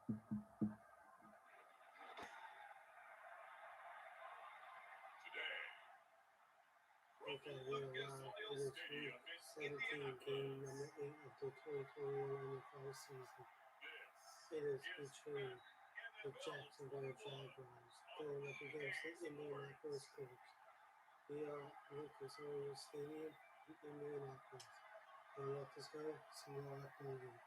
Okay, we are live. It is week 17, game number 8 of the 2021 NFL season. It is between the Jacksonville Jaguars going up against the Indianapolis Colts. We are at Lucas Oil Stadium in Indianapolis. And let us go see what happens.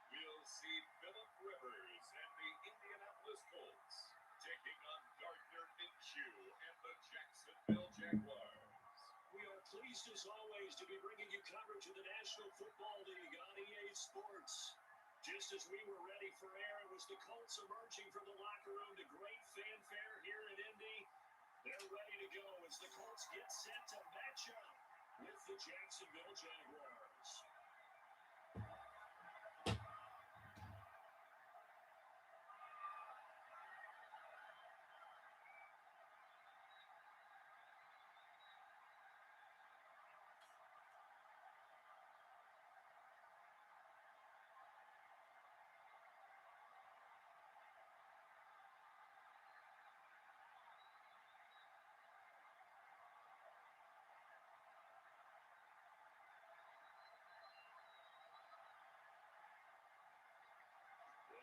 We'll see Phillip Rivers and the Indianapolis Colts taking on Gardner Minshew and the Jacksonville Jaguars. We are pleased as always to be bringing you coverage of the National Football League on EA Sports. Just as we were ready for air, it was the Colts emerging from the locker room to great fanfare here at Indy. They're ready to go as the Colts get set to match up with the Jacksonville Jaguars.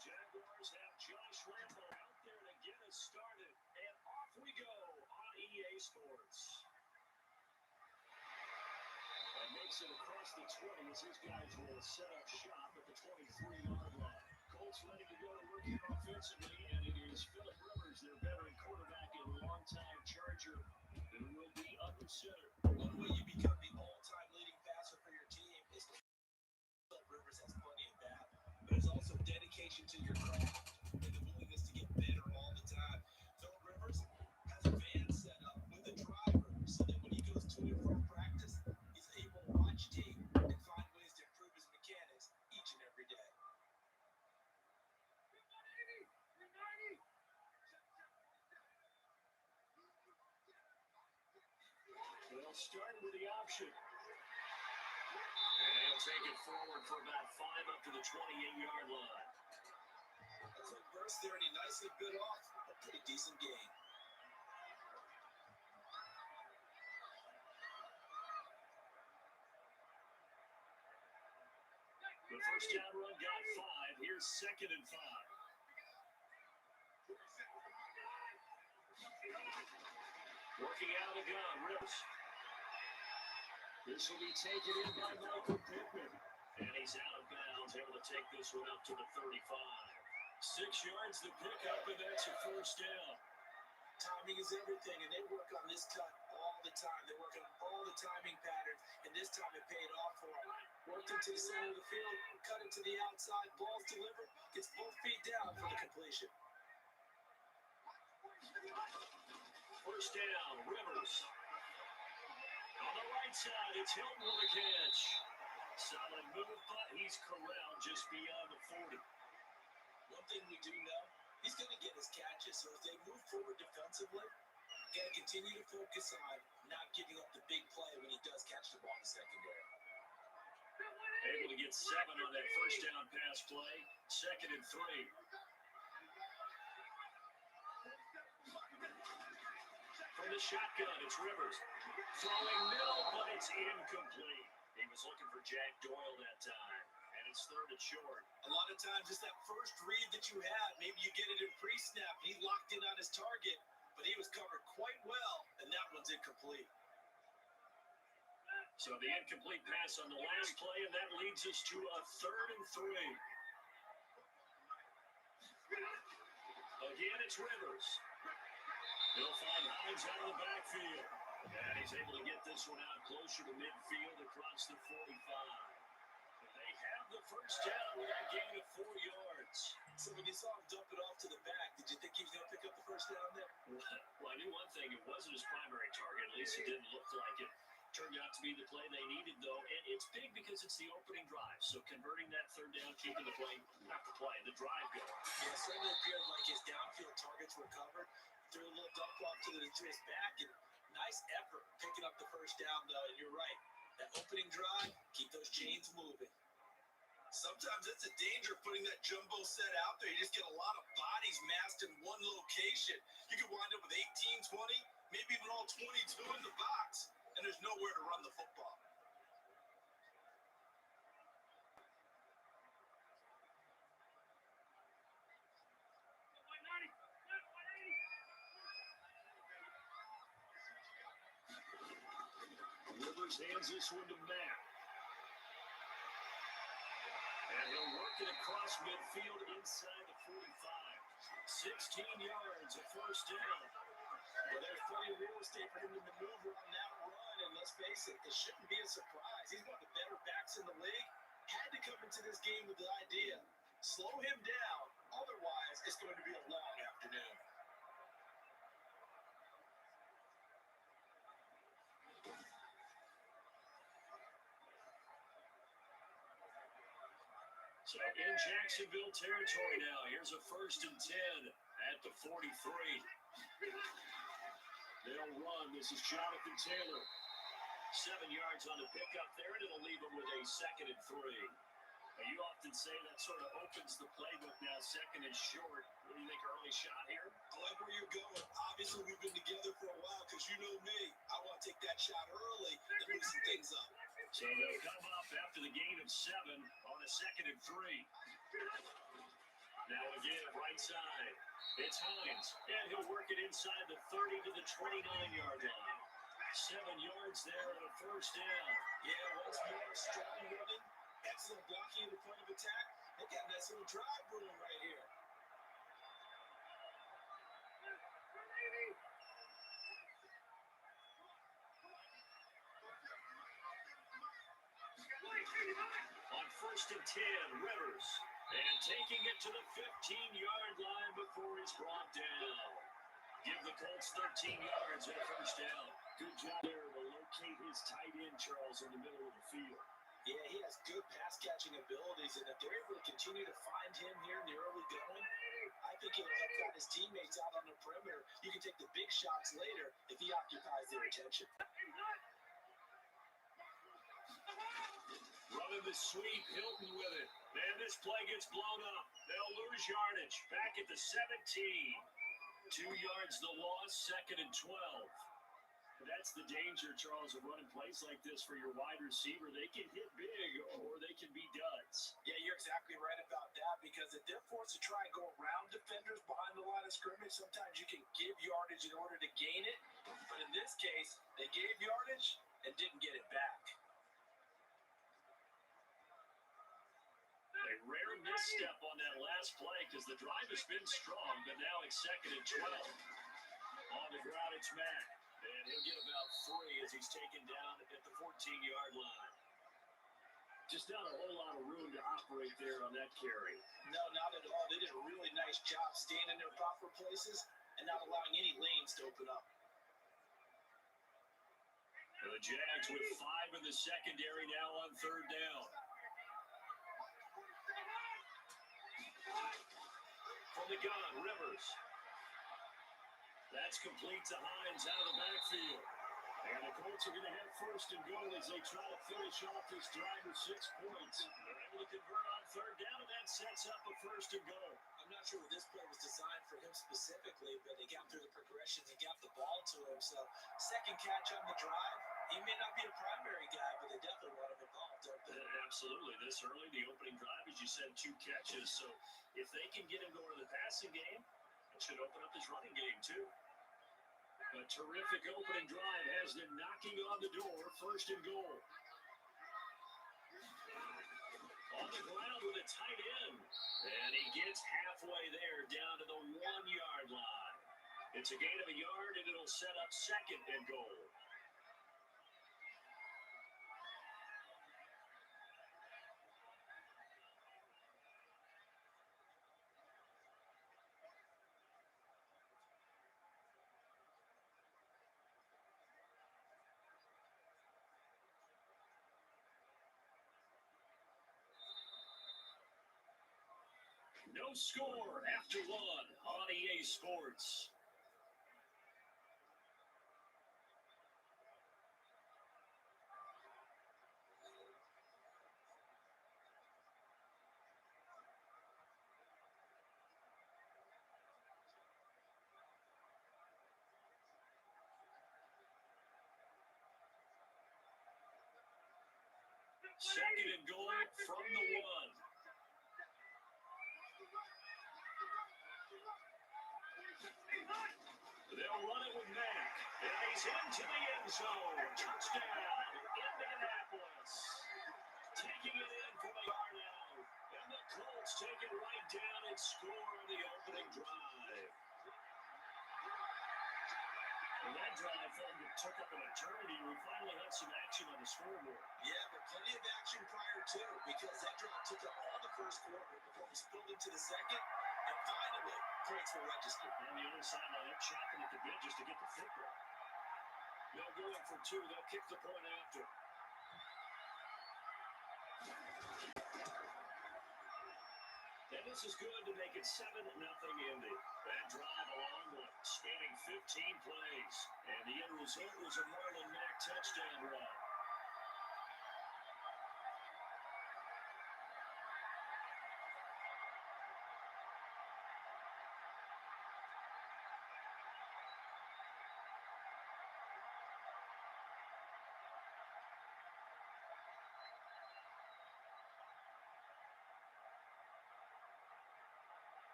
Jaguars have Josh Lambo out there to get us started, and off we go on EA Sports. And makes it across the 20 as his guys will set up shop at the 23-yard line. Colts ready to go to work here offensively, and it is Phillip Rivers, their veteran quarterback and longtime Charger, who will be under center. One way you become the all-time leading passer for your team is to Phillip Rivers has plenty of that. But it's also dedication to your craft and the willingness to get better all the time. Phillip Rivers has a van set up with a driver so that when he goes to and from practice, he's able to watch tape and find ways to improve his mechanics each and every day. They'll start with the option. And he'll take it forward for about 5 up to the 28-yard line. A quick burst there, and he nicely bit off a pretty decent gain. The first down run got 5. Here's 2nd and 5. Working out a gun, Rivers. This will be taken in by Michael Pittman. And he's out of bounds, able to take this one up to the 35. 6 yards the pickup, and that's a first down. Timing is everything, and they work on this cut all the time. They work on all the timing patterns, and this time it paid off for them. Worked into the center of the field, cut it to the outside, ball's delivered, gets both feet down for the completion. First down, Rivers. On the right side, it's Hilton with a catch. Solid move, but he's corralled just beyond the 40. One thing we do know, he's going to get his catches. So as they move forward defensively, got to continue to focus on not giving up the big play when he does catch the ball in the secondary. Able to get 7 on that first down pass play. 2nd and 3. From the shotgun, it's Rivers. Throwing middle, but it's incomplete. He was looking for Jack Doyle that time, and it's 3rd and short. A lot of times, just that first read that you had, maybe you get it in pre-snap. He locked in on his target, but he was covered quite well, and that one's incomplete. So the incomplete pass on the last play, and that leads us to a 3rd and 3. Again, it's Rivers. He'll find Hines out of the backfield. And he's able to get this one out closer to midfield across the 45. They have the first down with that gain of 4 yards. So when you saw him dump it off to the back, did you think he was going to pick up the first down there? Well, I knew one thing. It wasn't his primary target. At least it didn't look like it. Turned out to be the play they needed, though. And it's big because it's the opening drive. So converting that 3rd down, keeping the play, not the play, the drive going. Yeah, it certainly appeared like his downfield targets were covered. Threw a little to his back, and nice effort picking up the first down, though. And you're right, that opening drive, keep those chains moving. Sometimes it's a danger putting that jumbo set out there. You just get a lot of bodies massed in one location. You could wind up with 18, 20, maybe even all 22 in the box, and there's nowhere to run the football. Rivers hands this one to Matt. And he'll work it across midfield inside the 45. 16 yards, a first down. Well, there's plenty of real estate for him to maneuver on that run, and let's face it, it shouldn't be a surprise. He's one of the better backs in the league. Had to come into this game with the idea, slow him down, otherwise it's going to be a long afternoon. So in Jacksonville territory now. Here's a 1st and 10 at the 43. They'll run. This is Jonathan Taylor. 7 yards on the pickup there, and it'll leave him with a 2nd and 3. Now, you often say that sort of opens the playbook now, 2nd and short. What do you think, early shot here? I like where you're going. Obviously, we've been together for a while because you know me. I want to take that shot early and loosen things up. So they'll come up after the gain of 7 on a 2nd and 3. Now again, right side. It's Hines, and he'll work it inside the 30 to the 29-yard line. 7 yards there and a first down. Yeah, once more, strong running, excellent blocking in the point of attack. They got a nice little drive brewing right here. On 1st and 10, Rivers. And taking it to the 15-yard line before he's brought down. Give the Colts 13 yards and a first down. Good job there to locate his tight end, Charles, in the middle of the field. Yeah, he has good pass-catching abilities, and if they're able to continue to find him here in the early going, I think it'll help out his teammates out on the perimeter. You can take the big shots later if he occupies their attention. Running the sweep, Hilton with it. And this play gets blown up. They'll lose yardage. Back at the 17. 2 yards the loss, 2nd and 12. That's the danger, Charles, of running plays like this for your wide receiver. They can hit big or they can be duds. Yeah, you're exactly right about that, because if they're forced to try and go around defenders behind the line of scrimmage, sometimes you can give yardage in order to gain it. But in this case, they gave yardage and didn't get it back. A rare misstep on that last play because the drive has been strong, but now it's 2nd and 12. On the ground, it's Matt. And he'll get about 3 as he's taken down at the 14-yard line. Just not a whole lot of room to operate there on that carry. No, not at all. They did a really nice job staying in their proper places and not allowing any lanes to open up. The Jags with 5 in the secondary now on 3rd down. From the gun, Rivers. That's complete to Hines out of the backfield. And the Colts are going to have 1st and goal as they try to finish off this drive with 6 points. They're able to convert on 3rd down, and that sets up a 1st and goal. I'm not sure if this play was designed for him specifically, but they got through the progressions and got the ball to him. So, 2nd catch on the drive. He may not be a primary guy, but they definitely want him involved, don't they? Absolutely. This early, the opening drive, as you said, 2 catches. So, if they can get him going to the passing game, it should open up his running game, too. A terrific opening drive has them knocking on the door. 1st and goal. On the ground with a tight end. And he gets halfway there down to the 1-yard line. It's a gain of a yard, and it'll set up 2nd and goal. No score after 1 on EA Sports. Second and goal from the 1. They'll run it with Mack. And he's into the end zone. Touchdown, Indianapolis. Taking it in from the yard out. And the Colts take it right down and score on the opening drive. Well, that drive took up an eternity. We finally had some action on the scoreboard. Yeah, but plenty of action prior to, because that drive took up all the first quarter before we spilled into the second, and finally, points were registered. On the other sideline, they're chopping at the bit just to get the football. They'll go in for 2. They'll kick the point after. And this is good to make it 7-0 Indy. That drive a long one, spanning 15 plays. And the end result was a Marlon Mack touchdown run.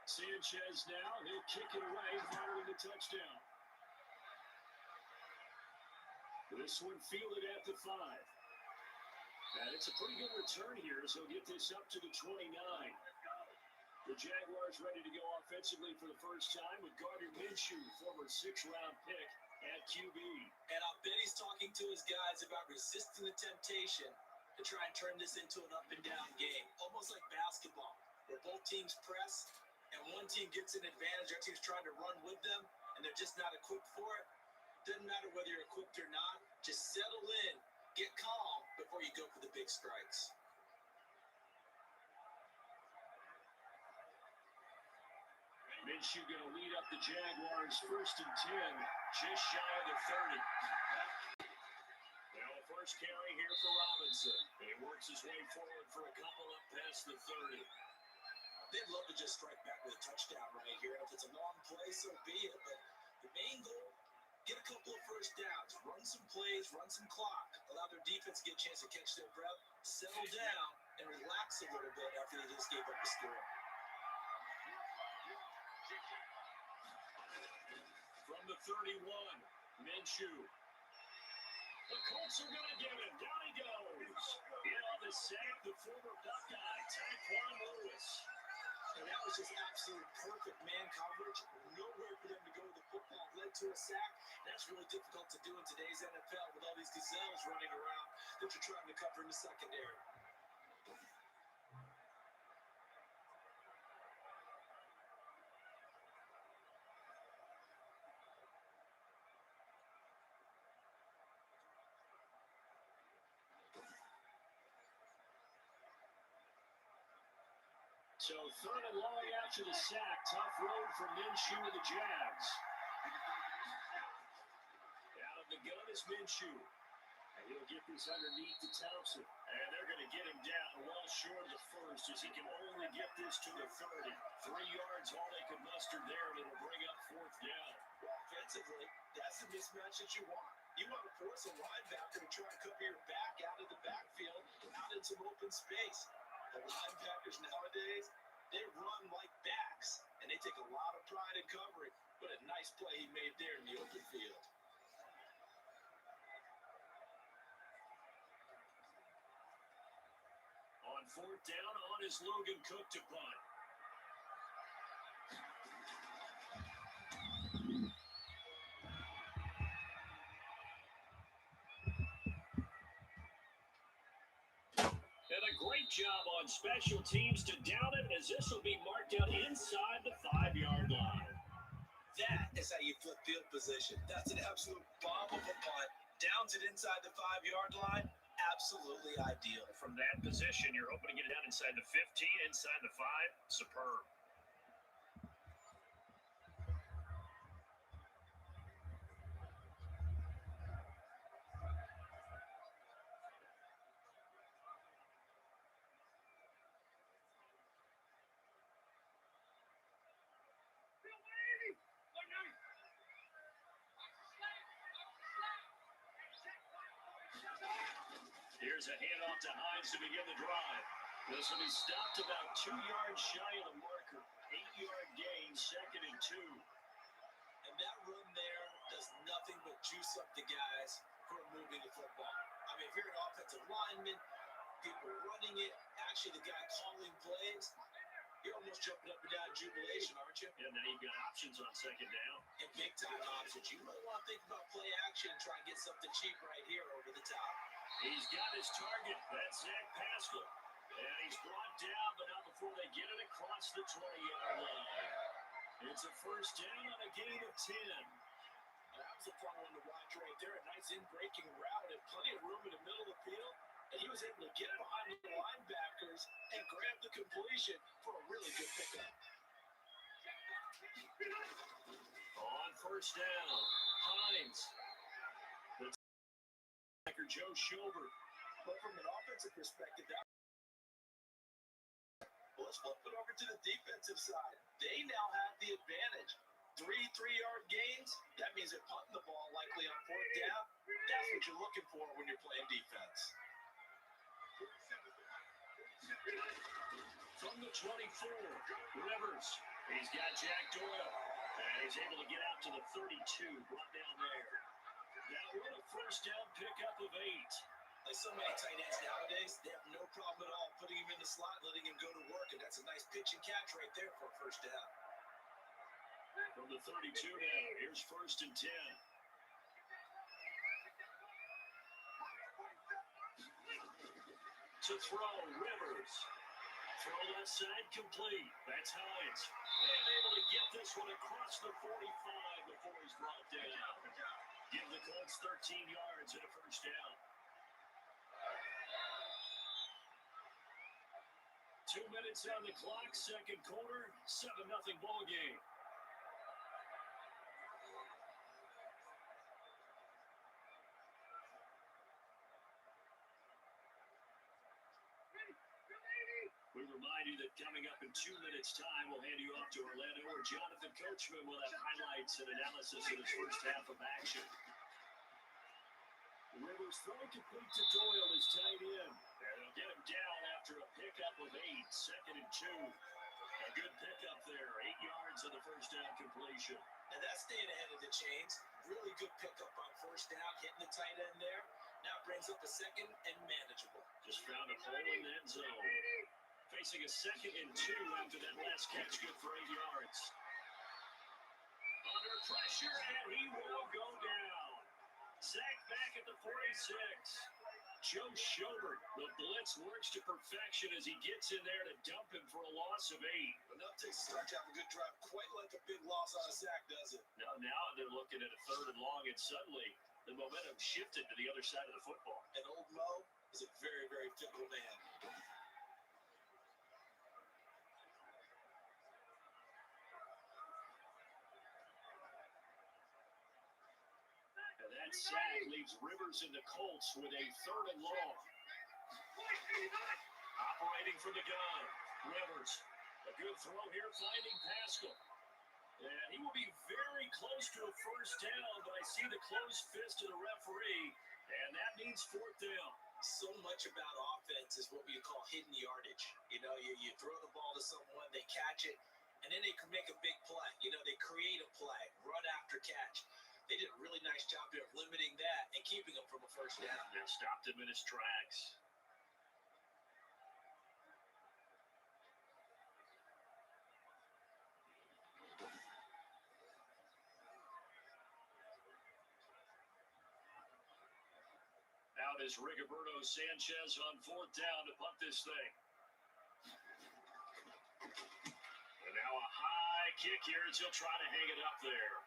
Sanchez now, he'll kick it away following the touchdown. This one fielded at the 5. And it's a pretty good return here as he'll get this up to the 29. The Jaguars ready to go offensively for the first time with Gardner Minshew, former 6th-round pick at QB. And I'll bet he's talking to his guys about resisting the temptation to try and turn this into an up-and-down game, almost like basketball, where both teams press, and one team gets an advantage, our team's trying to run with them, and they're just not equipped for it. Doesn't matter whether you're equipped or not. Just settle in, get calm before you go for the big strikes. Minshew going to lead up the Jaguars 1st and 10, just shy of the 30. Now a first carry here for Robinson. And he works his way forward for a couple up past the 30. They'd love to just strike back with a touchdown right here. If it's a long play, so be it. But the main goal, get a couple of first downs, run some plays, run some clock, allow their defense to get a chance to catch their breath, settle down, and relax a little bit after they just gave up the score. From the 31, Minshew. The Colts are going to get him. Down he goes. In on the sack, the former Buckeye, Tyquan Lewis. And that was just absolute perfect man coverage. Nowhere for them to go with the football. Led to a sack. That's really difficult to do in today's NFL with all these gazelles running around that you're trying to cover in the secondary. So 3rd and long after the sack. Tough road for Minshew and the Jags. Out of the gun is Minshew. And he'll get this underneath to Thompson. And they're going to get him down well short of the first as he can only get this to the 30. 3 yards all they could muster there, and it'll bring up 4th down. Offensively, that's the mismatch that you want. You want to force a linebacker to try and cover your back out of the backfield, out in some open space. The linebackers nowadays, they run like backs, and they take a lot of pride in covering. But a nice play he made there in the open field. On 4th down, on is Logan Cook to punt. And a great job on special teams to down it, as this will be marked out inside the 5-yard line. That is how you flip field position. That's an absolute bomb of a punt. Downs it inside the 5-yard line. Absolutely ideal. From that position, you're hoping to get it down inside the 15, inside the 5. Superb. Here's a handoff to Hines to begin the drive. This will be stopped about 2 yards shy of the marker. 8-yard gain, 2nd and 2. And that run there does nothing but juice up the guys who are moving the football. I mean, if you're an offensive lineman, people running it, actually the guy calling plays, you're almost jumping up and down in jubilation, aren't you? Yeah, now you've got options on 2nd down. And big-time options. You might want to think about play action and try and get something cheap right here over the top. He's got his target. That's Zach Pascal. And he's brought down, but not before they get it across the 20-yard line. It's a 1st down on a gain of 10. That was a fun one to watch right there. A nice in-breaking route and plenty of room in the middle of the field. And he was able to get behind the linebackers and grab the completion for a really good pickup. On 1st down, Hines. The linebacker Joe Schobert. But from an offensive perspective, let's flip it over to the defensive side. They now have the advantage. 3 3-yard gains, that means they're punting the ball likely on 4th down. That's what you're looking for when you're playing defense. From the 24, Rivers. He's got Jack Doyle. And he's able to get out to the 32, brought down there. That one a 1st down pickup of 8. Like so many tight ends nowadays, they have no problem at all putting him in the slot, letting him go to work, and that's a nice pitch and catch right there for a 1st down. From the 32 now, here's 1st and 10. To throw, Rivers. Throw left side complete. That's Hines. And able to get this one across the 45 before he's brought down. Give the Colts 13 yards and a 1st down. 2 minutes on the clock, 2nd quarter, 7-0 ball game. We remind you that coming up in 2 minutes' time, we'll hand you off to Orlando, where Jonathan Coachman will have highlights and analysis of his 1st half of action. Rivers throwing complete to Doyle is tight in. And they'll get him down after a pickup of 8, 2nd and 2. A good pickup there, 8 yards on the 1st down completion. And that's staying ahead of the chains. Really good pickup on 1st down, hitting the tight end there. Now brings up a 2nd and manageable. Just found a hole in the end zone. Facing a 2nd and 2 after that last catch, good for 8 yards. Under pressure, and he will go down. Sacked back at the 46. Joe Schobert, the blitz works to perfection as he gets in there to dump him for a loss of 8. Enough to start to have a good drive, quite like a big loss on a sack, does it? Now they're looking at a 3rd and long, and suddenly the momentum shifted to the other side of the football. And old Mo is a very, very fickle man. And that sack leaves Rivers and the Colts with a 3rd and long. Operating from the gun, Rivers. A good throw here, finding Pascal. And he will be very close to a 1st down, but I see the closed fist of the referee, and that means 4th down. So much about offense is what we call hidden yardage. You know, you throw the ball to someone, they catch it, and then they can make a big play. You know, they create a play, run after catch. They did a really nice job there of limiting that and keeping him from a 1st down. They stopped him in his tracks. Out is Rigoberto Sanchez on 4th down to punt this thing. And now a high kick here as he'll try to hang it up there.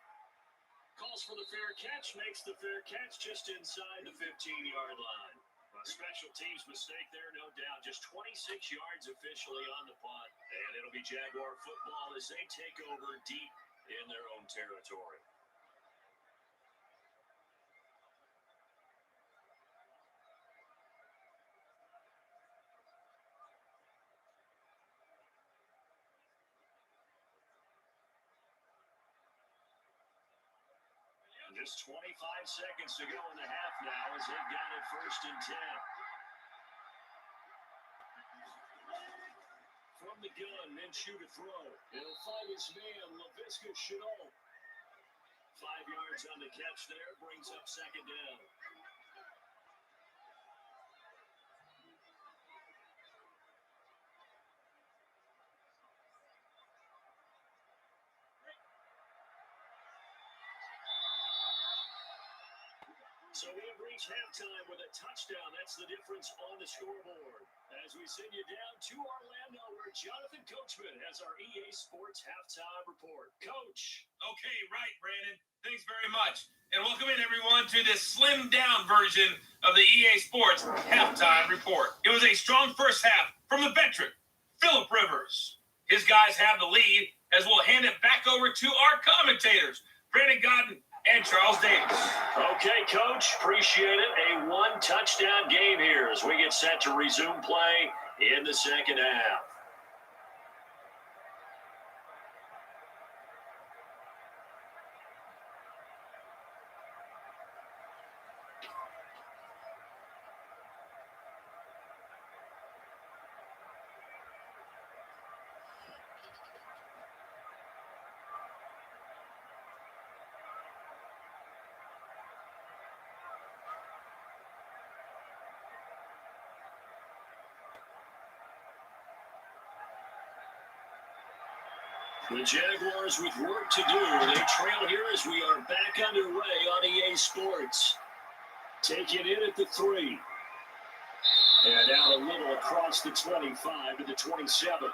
Calls for the fair catch, makes the fair catch just inside the 15-yard line. A special teams mistake there, no doubt. Just 26 yards officially on the punt. And it'll be Jaguar football as they take over deep in their own territory. Just 25 seconds to go in the half now as they've got it 1st and 10. From the gun, Minshew to throw. He'll find his man, Laviska Shenault. 5 yards on the catch there, brings up second down. So we have reached halftime with a touchdown. That's the difference on the scoreboard. As we send you down to Orlando, where Jonathan Coachman has our EA Sports halftime report. Coach. Okay, right, Brandon. Thanks very much. And welcome in, everyone, to this slimmed-down version of the EA Sports halftime report. It was a strong first half from the veteran, Phillip Rivers. His guys have the lead, as we'll hand it back over to our commentators, Brandon Godden and Charles Davis. Okay, Coach, appreciate it. A one-touchdown game here as we get set to resume play in the second half. The Jaguars with work to do. They trail here as we are back underway on EA Sports. Taking it at the 3. And out a little across the 25 to the 27.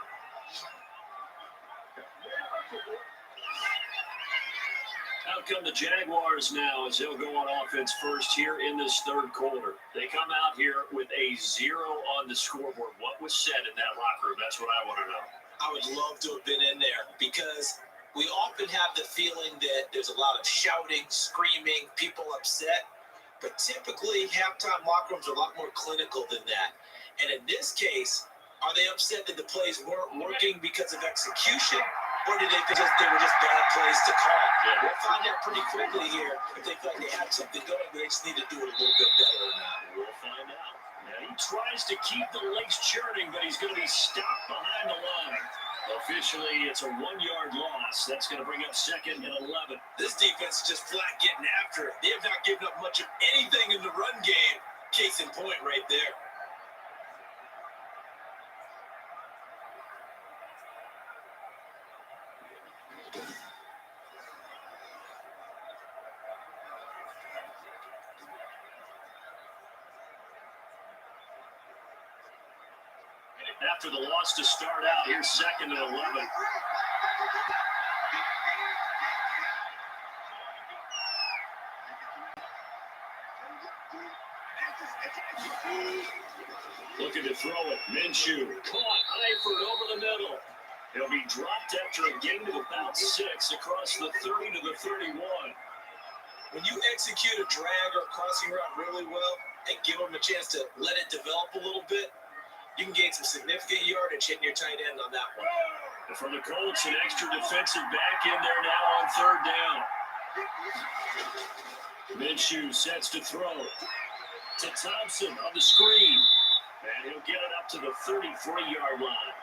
Out come the Jaguars now as they'll go on offense first here in this third quarter. They come out here with a 0 on the scoreboard. What was said in that locker room? That's what I want to know. I would love to have been in there because we often have the feeling that there's a lot of shouting, screaming, people upset. But typically, halftime locker rooms are a lot more clinical than that. And in this case, are they upset that the plays weren't working because of execution? Or did they think they were just bad plays to call? Yeah. We'll find out pretty quickly here if they feel like they had something going, but they just need to do it a little bit better or not. We'll find out. He tries to keep the legs churning, but he's going to be stopped behind the line. Officially, it's a 1-yard loss. That's going to bring up second and 11. This defense is just flat getting after it. They have not given up much of anything in the run game. Case in point right there. After the loss to start out, here's second and 11. Looking to throw it. Minshew caught Eifert over the middle. He'll be dropped after a gain of about 6 across the 30 to the 31. When you execute a drag or a crossing route really well and give them a chance to let it develop a little bit, you can gain some significant yardage hitting your tight end on that one. And for the Colts, an extra defensive back in there now on third down. Minshew sets to throw to Thompson on the screen. And he'll get it up to the 33-yard line.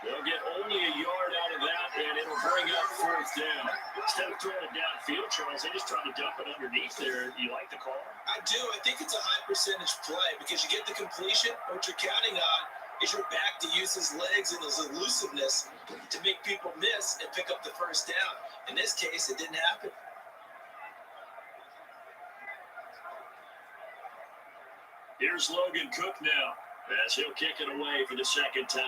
They'll get only a yard out of that, and it'll bring up fourth down. Instead of throwing it downfield, Charles, they just try to dump it underneath there. You like the call? I do. I think it's a high percentage play because you get the completion. What you're counting on is your back to use his legs and his elusiveness to make people miss and pick up the first down. In this case, it didn't happen. Here's Logan Cook now as he'll kick it away for the second time.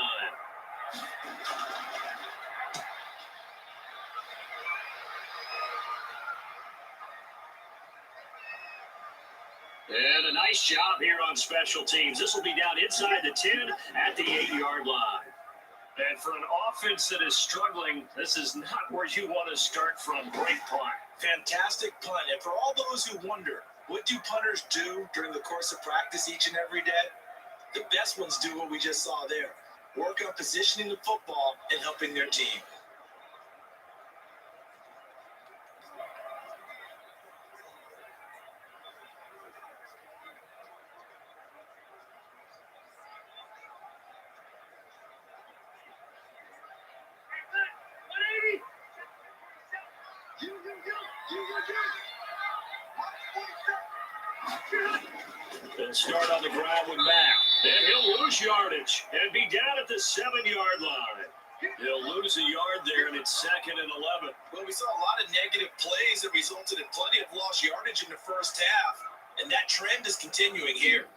And a nice job here on special teams. This will be down inside the 10 at the 8-yard line. And for an offense that is struggling, this is not where you want to start from. Great punt. Fantastic punt. And for all those who wonder, what do punters do during the course of practice each and every day? The best ones do what we just saw there. Work on positioning the football and helping their team. They'll start on the ground with Mack. And he'll lose yardage and be down at the 7-yard line. He'll lose a yard there, and it's 2nd and 11. Well, we saw a lot of negative plays that resulted in plenty of lost yardage in the first half, and that trend is continuing here.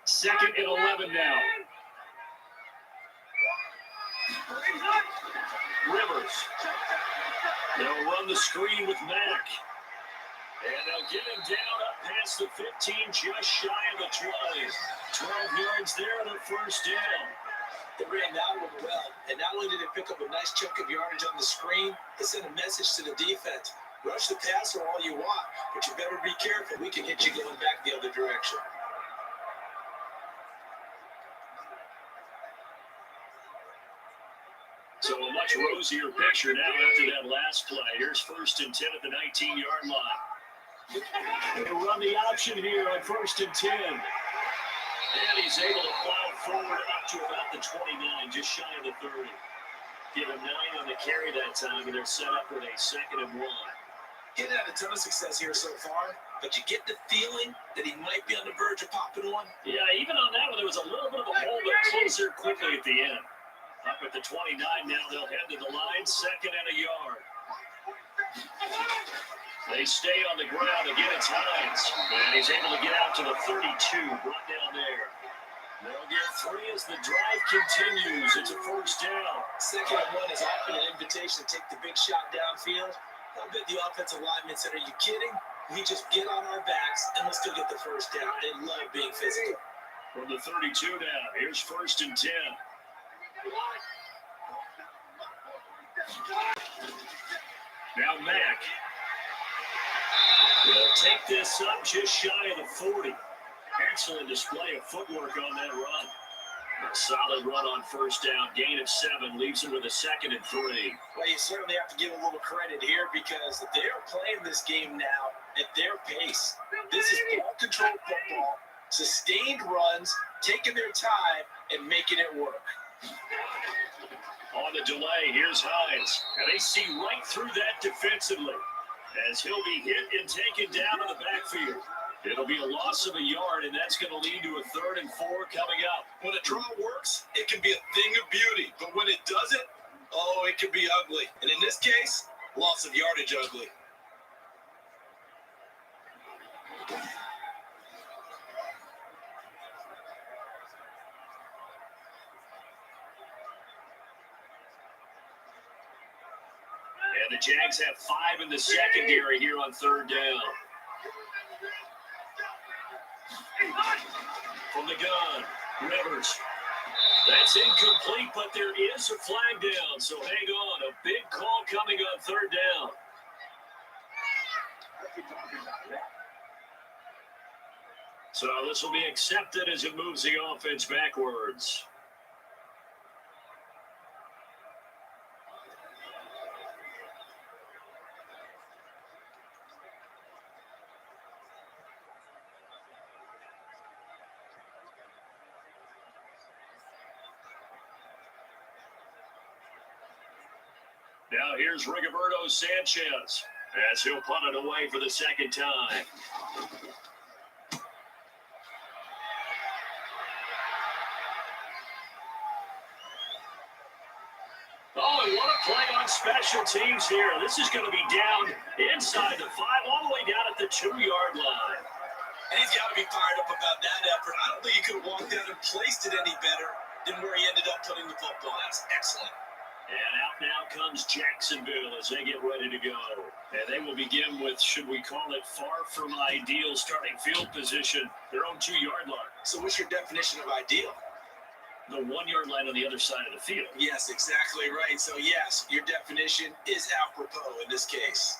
Second and 11 now. Rivers. They'll run the screen with Mack. And they'll get him down up past the 15, just shy of the 20. 12 yards there on the first down. They ran that one well, and not only did they pick up a nice chunk of yardage on the screen, they sent a message to the defense. Rush the passer all you want, but you better be careful. We can hit you going back the other direction. So a much rosier picture now after that last play. Here's 1st and 10 at the 19-yard line. They'll run the option here on 1st and 10. And he's able to plow forward up to about the 29, just shy of the 30. Give him 9 on the carry that time, and they're set up with a 2nd and 1. Getting had a ton of success here so far, but you get the feeling that he might be on the verge of popping one. Yeah, even on that one, there was a little bit of a hole, but closer quickly at the end. Up at the 29 now, they'll head to the line, 2nd and a yard. They stay on the ground. Again, it's Hines. And he's able to get out to the 32, brought down there. They'll get 3 as the drive continues. It's a 1st down. 2nd and 1 is often an invitation to take the big shot downfield. I bet the offensive lineman said, "Are you kidding? We just get on our backs and we'll still get the 1st down." They love being physical. From the 32 now, here's 1st and 10. Now Mack. They'll take this up just shy of the 40. Excellent display of footwork on that run. A solid run on 1st down. Gain of 7 leaves him with a 2nd and 3. Well, you certainly have to give a little credit here because they're playing this game now at their pace. This is ball control football, sustained runs, taking their time, and making it work. On the delay, here's Hines. And they see right through that defensively as he'll be hit and taken down in the backfield. It'll be a loss of a yard, and that's going to lead to a 3rd and 4 coming up. When a draw works, it can be a thing of beauty. But when it doesn't, oh, it can be ugly. And in this case, loss of yardage ugly. And the Jags have 5 in the secondary here on 3rd down. From the gun, Rivers. That's incomplete, but there is a flag down, so hang on. A big call coming on 3rd down. So this will be accepted as it moves the offense backwards. Now here's Rigoberto Sanchez as he'll punt it away for the 2nd time. Oh, and what a play on special teams here. This is going to be down inside the 5, all the way down at the 2-yard line. And he's got to be fired up about that effort. I don't think he could have walked down and placed it any better than where he ended up putting the football. That's excellent. And out now comes Jacksonville as they get ready to go. And they will begin with, should we call it, far from ideal starting field position, their own 2-yard line. So what's your definition of ideal? The 1-yard line on the other side of the field. Yes, exactly right. So yes, your definition is apropos in this case.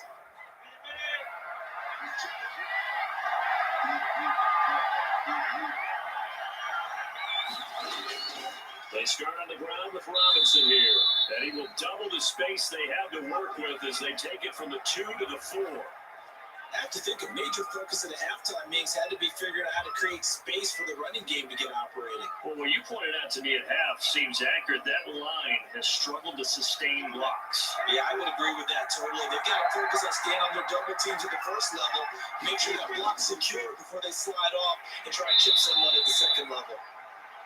They start on the ground with Robinson here. And he will double the space they have to work with as they take it from the 2 to the 4. I have to think a major focus at the halftime meetings had to be figuring out how to create space for the running game to get operating. Well, what you pointed out to me at half seems accurate. That line has struggled to sustain blocks. Yeah, I would agree with that totally. They've got to focus on staying on their double teams at the first level, make sure that block's secure before they slide off and try and chip someone at the second level.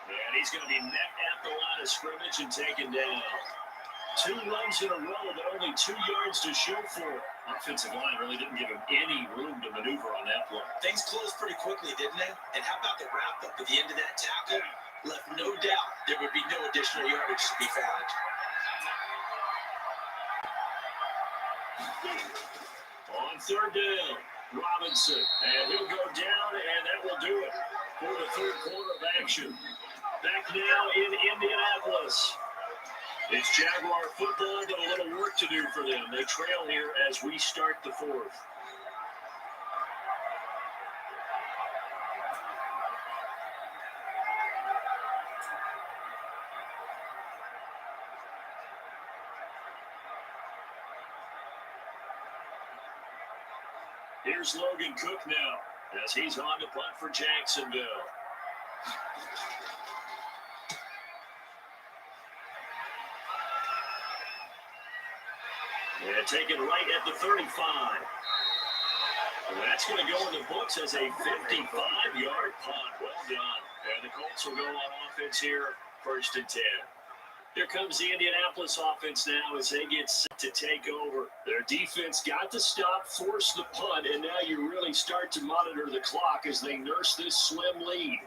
And he's going to be met at the line of scrimmage and taken down. 2 runs in a row, but only 2 yards to show for it. Offensive line really didn't give him any room to maneuver on that play. Things closed pretty quickly, didn't they? And how about the wrap-up at the end of that tackle? Left no doubt there would be no additional yardage to be found. On 3rd down, Robinson. And he'll go down, and that will do it for the 3rd quarter of action. Back now in Indianapolis. It's Jaguar football, but a little work to do for them. They trail here as we start the 4th. Here's Logan Cook now as he's on to punt for Jacksonville. And taken right at the 35. And that's going to go in the books as a 55-yard punt. Well done. And the Colts will go on offense here, 1st and 10. Here comes the Indianapolis offense now as they get set to take over. Their defense got to stop, force the punt, and now you really start to monitor the clock as they nurse this slim lead.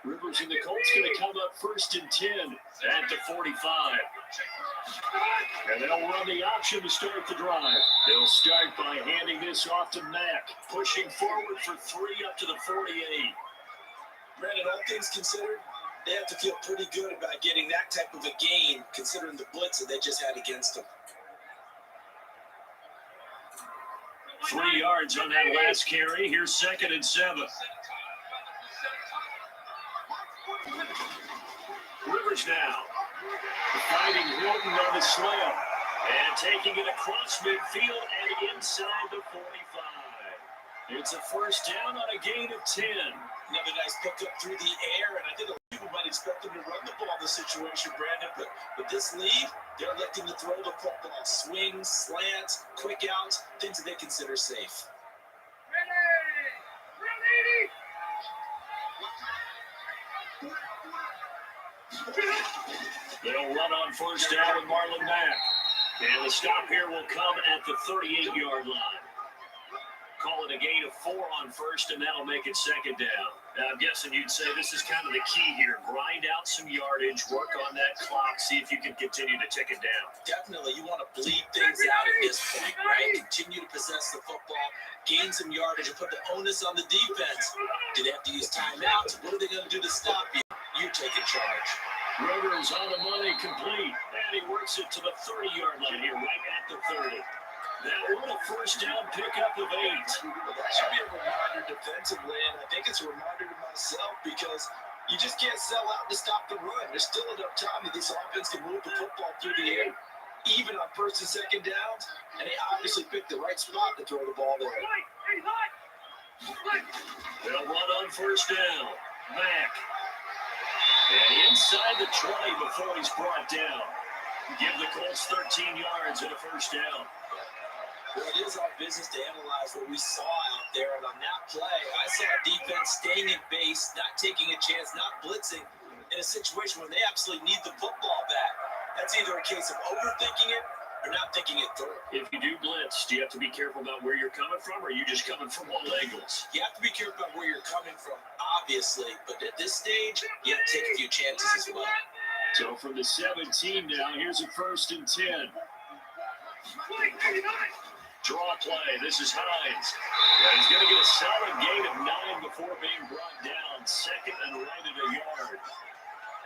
Rivers and the Colts going to come up 1st and 10 at the 45. And they'll run the option to start the drive. They'll start by handing this off to Mack, pushing forward for 3 up to the 48. Brandon, all things considered, they have to feel pretty good about getting that type of a gain, considering the blitz that they just had against them. 3 yards on that last carry. Here's 2nd and 7. Rivers now finding Hilton on the slam and taking it across midfield and inside the 45. It's a 1st down on a gain of 10. Another nice pickup through the air, and I think a lot of people might expect them to run the ball in this situation, Brandon, but with this lead, they're electing to throw the football. Swings, slants, quick outs, things that they consider safe. They'll run on 1st down with Marlon Mack. And the stop here will come at the 38-yard line. Call it a gain of 4 on 1st, and that'll make it 2nd down. Now, I'm guessing you'd say this is kind of the key here. Grind out some yardage, work on that clock, see if you can continue to tick it down. Definitely. You want to bleed things out at this point, right? Continue to possess the football, gain some yardage, and put the onus on the defense. Do they have to use timeouts? What are they going to do to stop you? You take charge. Rivers on the money, complete, and he works it to the 30-yard line here, right at the 30. That one a 1st down pickup of 8. Well, that should be a reminder defensively, and I think it's a reminder to myself because you just can't sell out to stop the run. There's still enough time that this offense can move the football through the air, even on 1st and 2nd downs, and they obviously picked the right spot to throw the ball there. They'll run on 1st down. Mack. And inside the 20 before he's brought down. Give the Colts 13 yards and a 1st down. Well, it is our business to analyze what we saw out there. And on that play, I saw a defense staying in base, not taking a chance, not blitzing in a situation where they absolutely need the football back. That's either a case of overthinking it or not thinking it through. If you do blitz, do you have to be careful about where you're coming from, or are you just coming from all angles? You have to be careful about where you're coming from, obviously. But at this stage, you have to take a few chances as well. So from the 17 now, here's a 1st and 10. Draw play. This is Hines. Yeah, he's going to get a solid gain of 9 before being brought down. 2nd and right at a yard.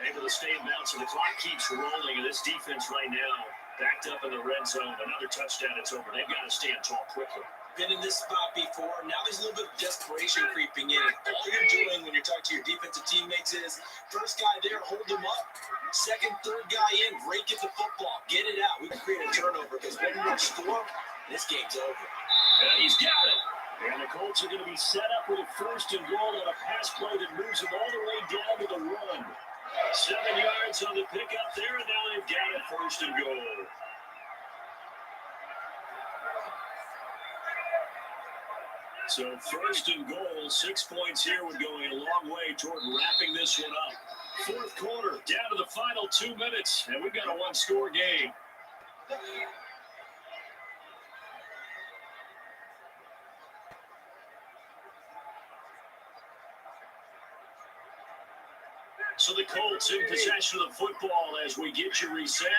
Able to stay in bounds, so the clock keeps rolling, and this defense right now Backed up in the red zone. Another touchdown. It's over. They've got to stand tall quickly. Been in this spot before. Now there's a little bit of desperation creeping in. All you're doing when you're talking to your defensive teammates is first guy there, hold him up. Second, third guy in, break it the football. Get it out. We can create a turnover because one more score, this game's over. And he's got it. And the Colts are going to be set up with a first and goal on a pass play that moves them all the way down to the 1. 7 yards on the pickup there, and now they've got it first and goal. So first and goal, 6 points here would go a long way toward wrapping this one up. Fourth quarter, down to the final 2 minutes, and we've got a one-score game. So the Colts in possession of the football as we get you reset.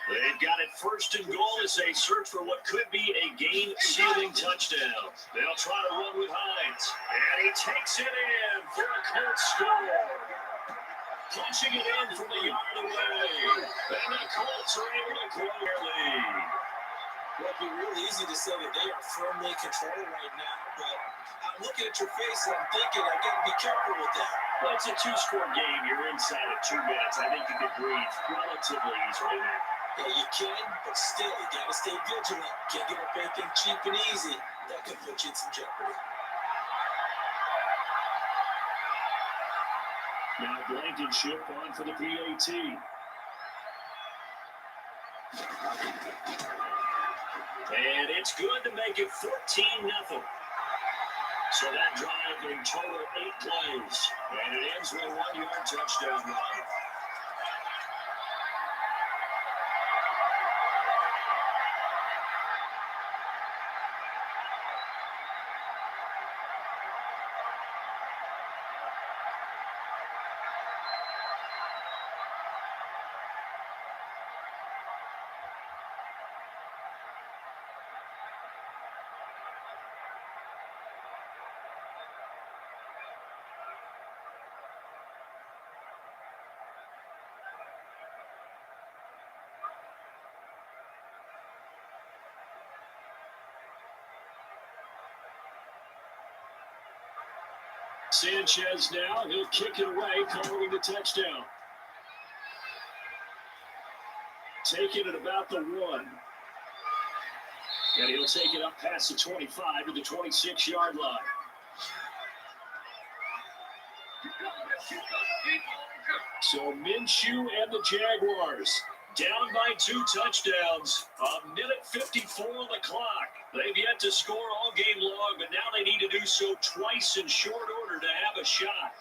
They've got it first and goal as they search for what could be a game-sealing touchdown. They'll try to run with Hines. And he takes it in for a Colts score. Punching it in from the yard away. And the Colts are able to grow their lead. Well, it'd be real easy to say that they are firmly controlled right now, but I'm looking at your face and I'm thinking I got to be careful with that. Well, it's a 2-score game. You're inside of 2 minutes. I think you could breathe relatively easily now. Yeah, you can, but still, you got to stay vigilant. Can't give up anything cheap and easy. That could put you in some jeopardy. Now Blankenship on for the PAT. And it's good to make it 14-0. So that drive in total 8 plays. And it ends with a 1-yard touchdown run. Sanchez now, he'll kick it away, calling the touchdown. Taking it about the 1. And he'll take it up past the 25 to the 26-yard line. So Minshew and the Jaguars down by 2 touchdowns. 1:54 on the clock. They've yet to score all game long, but now they need to do so twice in short order to have a shot.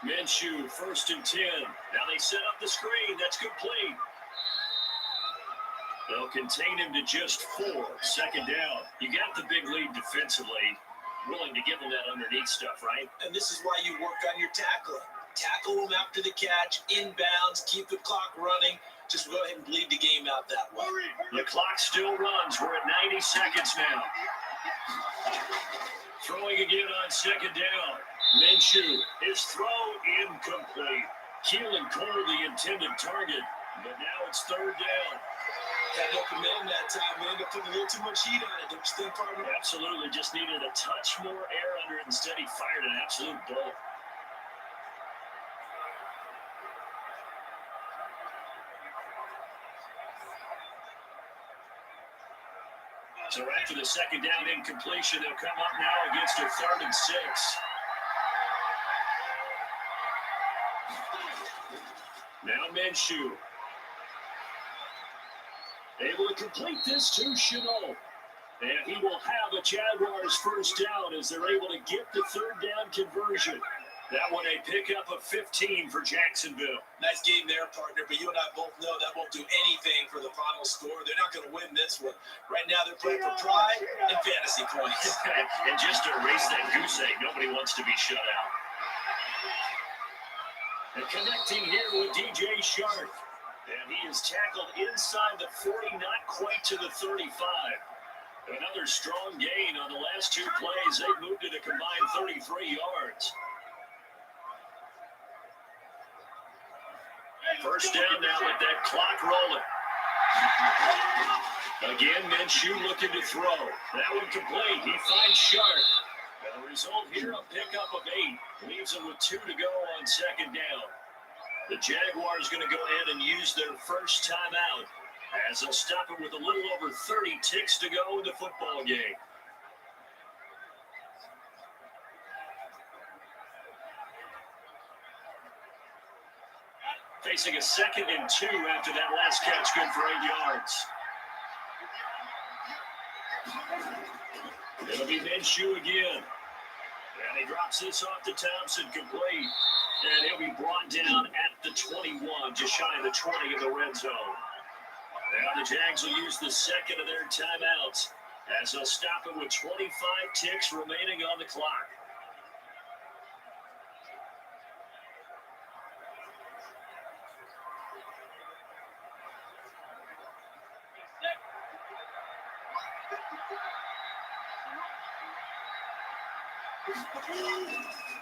Minshew, 1st and 10. Now they set up the screen. That's complete. They'll contain him to just 4. 2nd down. You got the big lead defensively. Willing to give him that underneath stuff, right? And this is why you work on your tackling. Tackle them after the catch, inbounds, keep the clock running. Just go ahead and bleed the game out that way. The clock still runs. We're at 90 seconds now. Throwing again on 2nd down. Minshew, his throw incomplete. Keelan Cole, the intended target, but now it's 3rd down. Got no command that time, man. Got putting a little too much heat on it. Don't you think, partner? Absolutely. Just needed a touch more air under it. Instead, he fired an absolute bullet. So after the 2nd down incompletion, they'll come up now against a 3rd and 6. Now Minshew. Able to complete this to Chenault. And he will have a Jaguars 1st down as they're able to get the 3rd down conversion. That one a pickup of 15 for Jacksonville. Nice game there, partner, but you and I both know that won't do anything for the final score. They're not going to win this one. Right now they're playing for pride and fantasy points. And just to erase that goose egg, nobody wants to be shut out. And connecting here with DJ Shark. And he is tackled inside the 40, not quite to the 35. Another strong gain on the last two plays. They moved it a combined 33 yards. First down now with that clock rolling. Again, Minshew looking to throw. That one complete. He finds Shark. And the result here, a pickup of 8. Leaves him with 2 to go on second down. The Jaguars going to go ahead and use their first timeout as they'll stop it with a little over 30 ticks to go in the football game. Facing a 2nd and 2 after that last catch, good for 8 yards. It'll be Minshew again. And he drops this off to Thompson, complete. And he'll be brought down at the 21, just shy of the 20 in the red zone. Now the Jags will use the second of their timeouts as they'll stop it with 25 ticks remaining on the clock.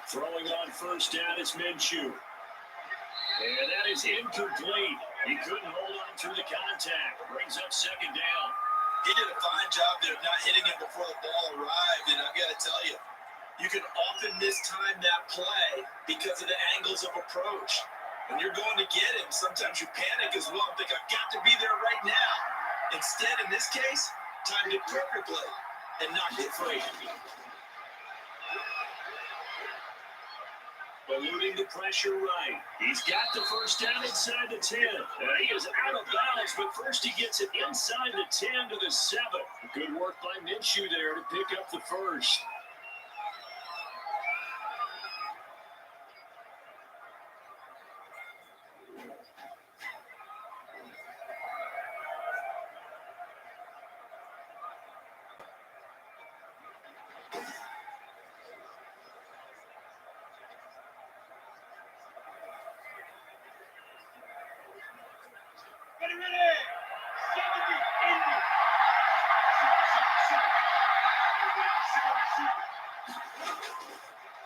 Throwing on first down is Minshew. And that is incomplete. He couldn't hold on through the contact. Brings up second down. He did a fine job there not hitting him before the ball arrived, and I've got to tell you, you can often mistime that play because of the angles of approach. When you're going to get him, sometimes you panic as well and think, I've got to be there right now. Instead, in this case, timed it perfectly and knocked it free. Eluding the pressure right. He's got the first down inside the 10. He is out of bounds, but first he gets it inside the 10 to the 7. Good work by Minshew there to pick up the first.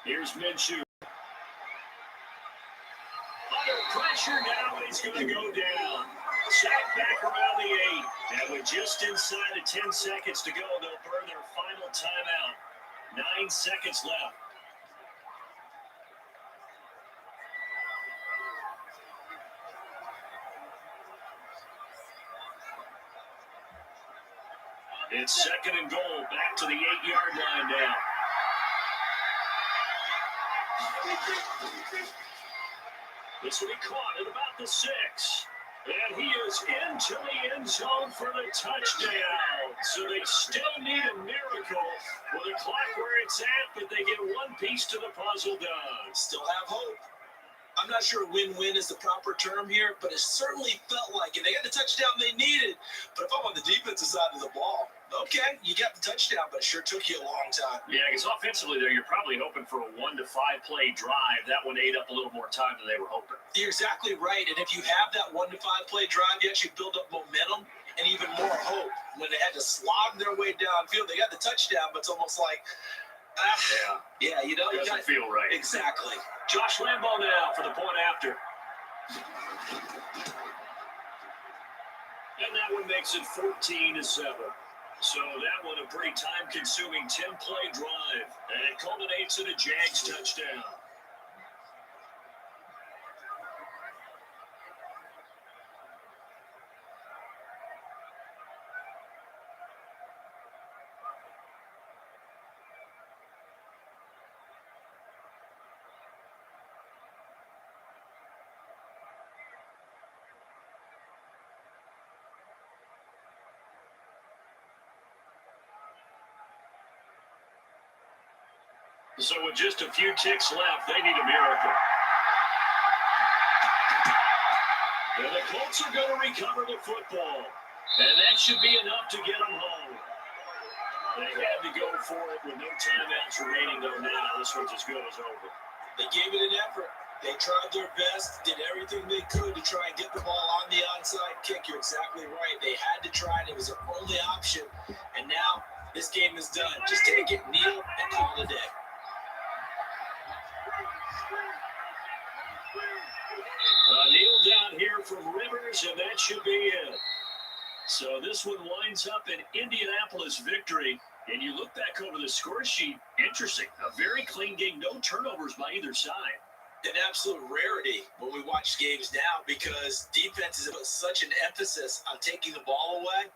Here's Minshew. Under pressure now, he's going to go down. Sacked back around the 8. And with just inside of 10 seconds to go, they'll burn their final timeout. 9 seconds left. It's 2nd and goal, back to the 8-yard line now. This will be caught at about the 6. And he is into the end zone for the touchdown. So they still need a miracle with a clock where it's at, but they get one piece to the puzzle done. Still have hope. I'm not sure win-win is the proper term here, but it certainly felt like it. They got the touchdown they needed. But if I'm on the defensive side of the ball, okay, you got the touchdown, but it sure took you a long time. Yeah, because offensively there, you're probably hoping for a 1 to 5 play drive. That one ate up a little more time than they were hoping. You're exactly right. And if you have that 1 to 5 play drive, you actually build up momentum and even more hope. When they had to slog their way downfield, they got the touchdown, but it's almost like, yeah, you know, doesn't feel right. Exactly. Josh Lambo now for the point after. And that one makes it 14 to 7. So that one a pretty time-consuming 10-play drive, and it culminates in a Jags touchdown. So with just a few ticks left, they need a miracle. And the Colts are going to recover the football. And that should be enough to get them home. They had to go for it with no timeouts remaining, though now. This one's as good as over. They gave it an effort. They tried their best, did everything they could to try and get the ball on the onside kick. You're exactly right. They had to try it. It was their only option. And now this game is done. Just take it, kneel, and call it a day. Kneel down here from Rivers, and that should be it. So this one winds up an Indianapolis victory. And you look back over the score sheet, interesting. A very clean game, no turnovers by either side. An absolute rarity when we watch games now because defenses put such an emphasis on taking the ball away.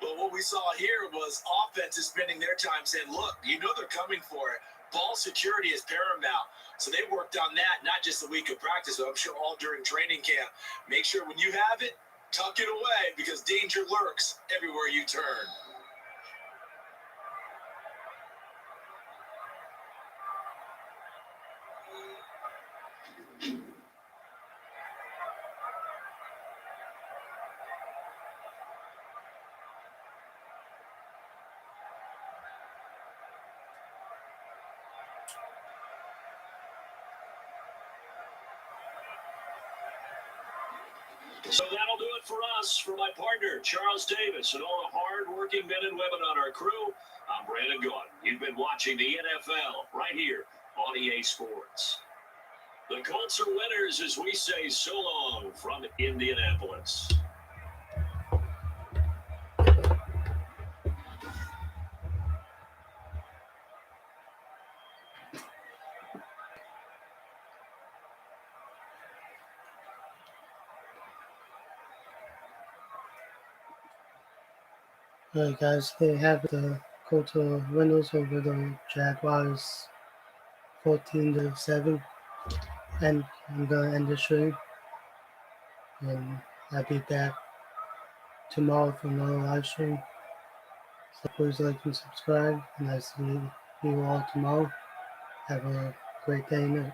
But what we saw here was offenses spending their time saying, look, you know they're coming for it. Ball security is paramount. So they worked on that, not just a week of practice, but I'm sure all during training camp. Make sure when you have it, tuck it away because danger lurks everywhere you turn. So that'll do it for us. For my partner, Charles Davis, and all the hard-working men and women on our crew, I'm Brandon Gaunt. You've been watching the NFL right here on EA Sports. The Colts are winners as we say so long from Indianapolis. Alright guys, they have the Colts winners over the Jaguars 14-7. And I'm gonna end the stream. And I'll be back tomorrow for another live stream. So please like and subscribe, and I'll see you all tomorrow. Have a great day night.